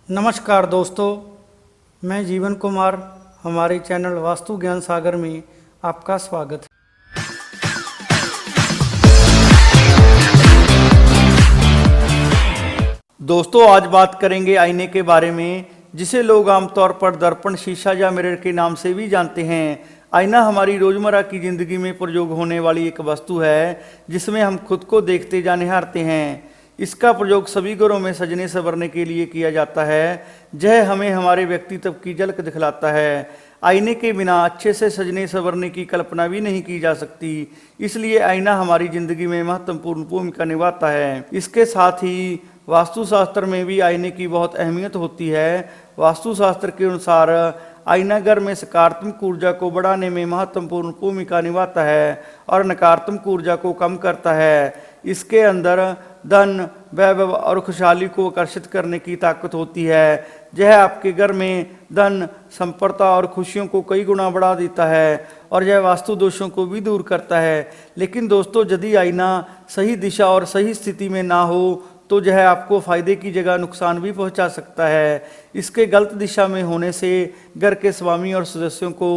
नमस्कार दोस्तों, मैं जीवन कुमार। हमारे चैनल वास्तु ज्ञान सागर में आपका स्वागत है। दोस्तों, आज बात करेंगे आईने के बारे में, जिसे लोग आमतौर पर दर्पण, शीशा या मिरर के नाम से भी जानते हैं। आईना हमारी रोजमर्रा की जिंदगी में प्रयोग होने वाली एक वस्तु है, जिसमें हम खुद को देखते या निहारते हैं। इसका प्रयोग सभी घरों में सजने संवरने के लिए किया जाता है। यह हमें हमारे व्यक्तित्व की झलक दिखलाता है। आईने के बिना अच्छे से सजने संवरने की कल्पना भी नहीं की जा सकती, इसलिए आईना हमारी जिंदगी में महत्वपूर्ण भूमिका निभाता है। इसके साथ ही वास्तुशास्त्र में भी आईने की बहुत अहमियत होती है। वास्तुशास्त्र के अनुसार आईना घर में सकारात्मक ऊर्जा को बढ़ाने में महत्वपूर्ण भूमिका निभाता है और नकारात्मक ऊर्जा को कम करता है। इसके अंदर धन, वैभव और खुशहाली को आकर्षित करने की ताकत होती है। यह आपके घर में धन, संपन्नता और खुशियों को कई गुना बढ़ा देता है और यह वास्तु दोषों को भी दूर करता है। लेकिन दोस्तों, यदि आईना सही दिशा और सही स्थिति में ना हो तो यह आपको फायदे की जगह नुकसान भी पहुंचा सकता है। इसके गलत दिशा में होने से घर के स्वामी और सदस्यों को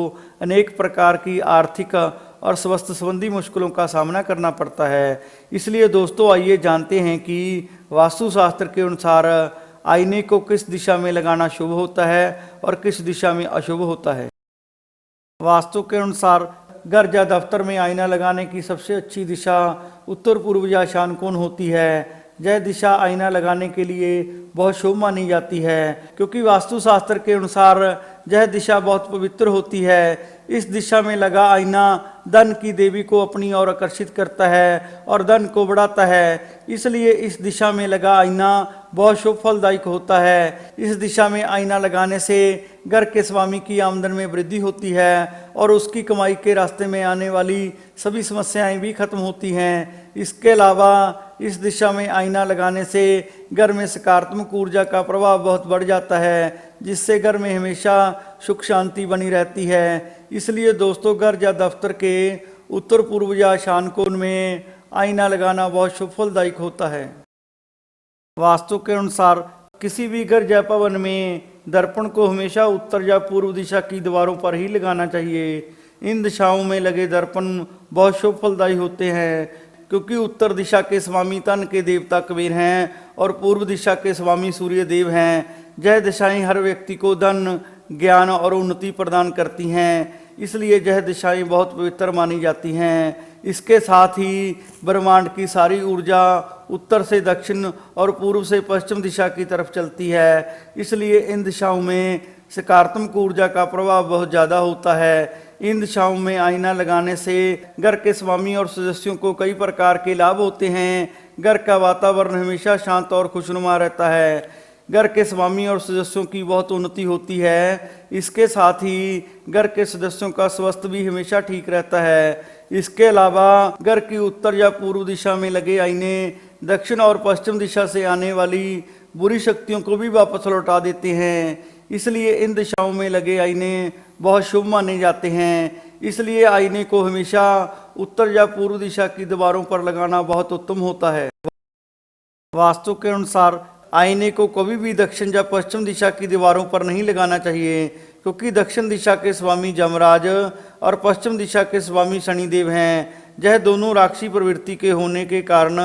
अनेक प्रकार की आर्थिक और स्वास्थ्य संबंधी मुश्किलों का सामना करना पड़ता है। इसलिए दोस्तों, आइए जानते हैं कि वास्तुशास्त्र के अनुसार आईने को किस दिशा में लगाना शुभ होता है और किस दिशा में अशुभ होता है। वास्तु के अनुसार घर या दफ्तर में आईना लगाने की सबसे अच्छी दिशा उत्तर पूर्व या ईशान कोण होती है। यह दिशा आईना लगाने के लिए बहुत शुभ मानी जाती है, क्योंकि वास्तुशास्त्र के अनुसार यह दिशा बहुत पवित्र होती है। इस दिशा में लगा आईना धन की देवी को अपनी ओर आकर्षित करता है और धन को बढ़ाता है। इसलिए इस दिशा में लगा आईना बहुत शुभ फलदायक होता है। इस दिशा में आईना लगाने से घर के स्वामी की आमदन में वृद्धि होती है और उसकी कमाई के रास्ते में आने वाली सभी समस्याएं भी खत्म होती हैं। इसके अलावा इस दिशा में आईना लगाने से घर में सकारात्मक ऊर्जा का प्रभाव बहुत बढ़ जाता है, जिससे घर में हमेशा सुख शांति बनी रहती है। इसलिए दोस्तों, घर या दफ्तर के उत्तर पूर्व या ईशान कोण में आईना लगाना बहुत शुभ फलदायक होता है। वास्तु के अनुसार किसी भी घर या भवन में दर्पण को हमेशा उत्तर या पूर्व दिशा की दीवारों पर ही लगाना चाहिए। इन दिशाओं में लगे दर्पण बहुत शुभ फलदायी होते हैं, क्योंकि उत्तर दिशा के स्वामी धन के देवता कुबेर हैं और पूर्व दिशा के स्वामी सूर्य देव हैं। यह दिशाएं हर व्यक्ति को धन, ज्ञान और उन्नति प्रदान करती हैं, इसलिए यह दिशाएं बहुत पवित्र मानी जाती हैं। इसके साथ ही ब्रह्मांड की सारी ऊर्जा उत्तर से दक्षिण और पूर्व से पश्चिम दिशा की तरफ चलती है, इसलिए इन दिशाओं में सकारात्मक ऊर्जा का प्रभाव बहुत ज़्यादा होता है। इन दिशाओं में आईना लगाने से घर के स्वामी और सदस्यों को कई प्रकार के लाभ होते हैं। घर का वातावरण हमेशा शांत और खुशनुमा रहता है। घर के स्वामी और सदस्यों की बहुत उन्नति होती है। इसके साथ ही घर के सदस्यों का स्वास्थ्य भी हमेशा ठीक रहता है। इसके अलावा घर की उत्तर या पूर्व दिशा में लगे आईने दक्षिण और पश्चिम दिशा से आने वाली बुरी शक्तियों को भी वापस लौटा देते हैं। इसलिए इन दिशाओं में लगे आईने बहुत शुभ माने जाते हैं। इसलिए आईने को हमेशा उत्तर या पूर्व दिशा की दीवारों पर लगाना बहुत उत्तम होता है। वास्तु के अनुसार आईने को कभी भी दक्षिण या पश्चिम दिशा की दीवारों पर नहीं लगाना चाहिए, क्योंकि दक्षिण दिशा के स्वामी यमराज और पश्चिम दिशा के स्वामी शनिदेव हैं। यह दोनों राक्षसी प्रवृत्ति के होने के कारण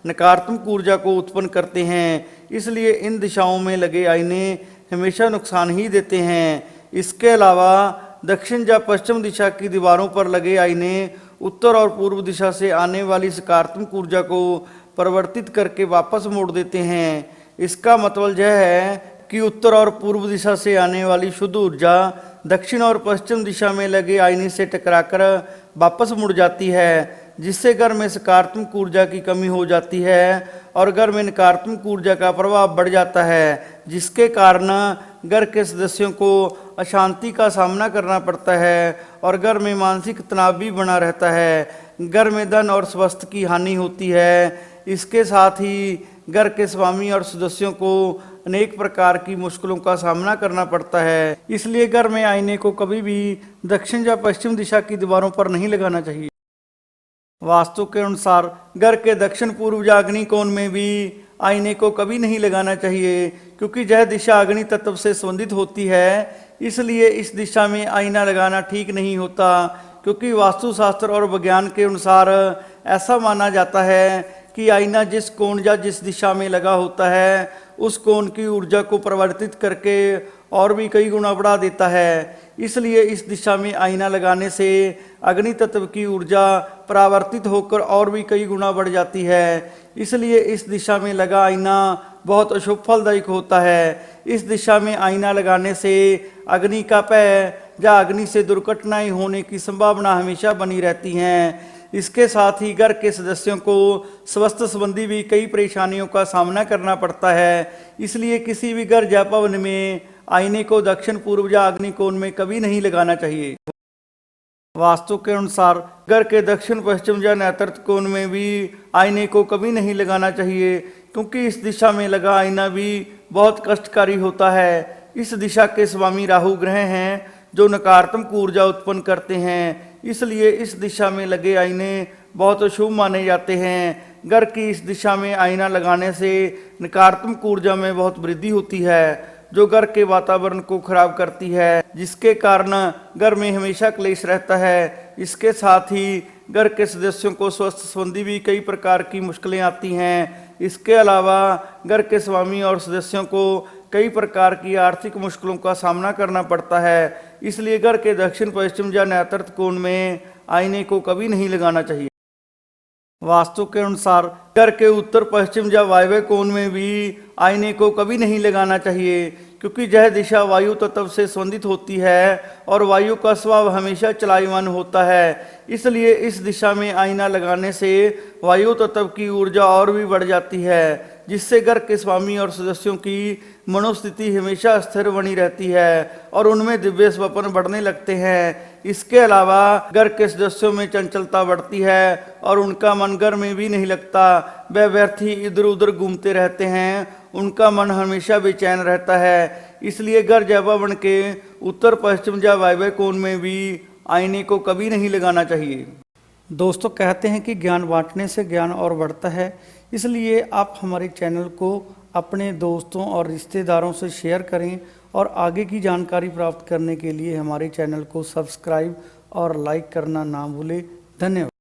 नकारात्मक ऊर्जा को उत्पन्न करते हैं, इसलिए इन दिशाओं में लगे आईने हमेशा नुकसान ही देते हैं। इसके अलावा दक्षिण या पश्चिम दिशा की दीवारों पर लगे आईने उत्तर और पूर्व दिशा से आने वाली सकारात्मक ऊर्जा को परिवर्तित करके वापस मोड़ देते हैं। इसका मतलब यह है कि उत्तर और पूर्व दिशा से आने वाली शुद्ध ऊर्जा दक्षिण और पश्चिम दिशा में लगे आईने से टकराकर वापस मुड़ जाती है, जिससे घर में सकारात्मक ऊर्जा की कमी हो जाती है और घर में नकारात्मक ऊर्जा का प्रभाव बढ़ जाता है, जिसके कारण घर के सदस्यों को अशांति का सामना करना पड़ता है और घर में मानसिक तनाव भी बना रहता है। घर में धन और स्वास्थ्य की हानि होती है। इसके साथ ही घर के स्वामी और सदस्यों को अनेक प्रकार की मुश्किलों का सामना करना पड़ता है। इसलिए घर में आईने को कभी भी दक्षिण या पश्चिम दिशा की दीवारों पर नहीं लगाना चाहिए। वास्तु के अनुसार घर के दक्षिण पूर्व या अग्नि कोण में भी आईने को कभी नहीं लगाना चाहिए, क्योंकि यह दिशा अग्नि तत्व से संबंधित होती है। इसलिए इस दिशा में आईना लगाना ठीक नहीं होता, क्योंकि वास्तुशास्त्र और विज्ञान के अनुसार ऐसा माना जाता है कि आईना जिस कोण या जिस दिशा में लगा होता है उस कोण की ऊर्जा को परिवर्तित करके और भी कई गुना बढ़ा देता है। इसलिए इस दिशा में आईना लगाने से अग्नि तत्व की ऊर्जा परावर्तित होकर और भी कई गुना बढ़ जाती है। इसलिए इस दिशा में लगा आईना बहुत अशुभ फलदायक होता है। इस दिशा में आईना लगाने से अग्नि का भय या अग्नि से दुर्घटनाएं होने की संभावना हमेशा बनी रहती हैं। इसके साथ ही घर के सदस्यों को स्वास्थ्य संबंधी भी कई परेशानियों का सामना करना पड़ता है। इसलिए किसी भी घर या भवन में आईने को दक्षिण पूर्व या अग्नि कोण में कभी नहीं लगाना चाहिए। वास्तु के अनुसार घर के दक्षिण पश्चिम या नैऋत्य कोण में भी आईने को कभी नहीं लगाना चाहिए, क्योंकि इस दिशा में लगा आईना भी बहुत कष्टकारी होता है। इस दिशा के स्वामी राहु ग्रह हैं, जो नकारात्मक ऊर्जा उत्पन्न करते हैं। इसलिए इस दिशा में लगे आईने बहुत अशुभ माने जाते हैं। घर की इस दिशा में आईना लगाने से नकारात्मक ऊर्जा में बहुत वृद्धि होती है, जो घर के वातावरण को खराब करती है, जिसके कारण घर में हमेशा क्लेश रहता है। इसके साथ ही घर के सदस्यों को स्वास्थ्य संबंधी भी कई प्रकार की मुश्किलें आती हैं। इसके अलावा घर के स्वामी और सदस्यों को कई प्रकार की आर्थिक मुश्किलों का सामना करना पड़ता है। इसलिए घर के दक्षिण पश्चिम या नैऋत्य कोण में आईने को कभी नहीं लगाना चाहिए। वास्तु के अनुसार घर के उत्तर पश्चिम या वायव्य कोण में भी आईने को कभी नहीं लगाना चाहिए, क्योंकि यह दिशा वायु तत्व से संबंधित होती है और वायु का स्वभाव हमेशा चलायमान होता है। इसलिए इस दिशा में आईना लगाने से वायु तत्व की ऊर्जा और भी बढ़ जाती है, जिससे घर के स्वामी और सदस्यों की मनोस्थिति हमेशा स्थिर बनी रहती है और उनमें दिव्य स्वप्न बढ़ने लगते हैं। इसके अलावा घर के सदस्यों में चंचलता बढ़ती है और उनका मन घर में भी नहीं लगता। वे व्यर्थ ही इधर उधर घूमते रहते हैं, उनका मन हमेशा बेचैन रहता है। इसलिए घर या भवन के उत्तर पश्चिम या वायव्य कोण में भी आईने को कभी नहीं लगाना चाहिए। दोस्तों, कहते हैं कि ज्ञान बांटने से ज्ञान और बढ़ता है। इसलिए आप हमारे चैनल को अपने दोस्तों और रिश्तेदारों से शेयर करें और आगे की जानकारी प्राप्त करने के लिए हमारे चैनल को सब्सक्राइब और लाइक करना ना भूलें। धन्यवाद।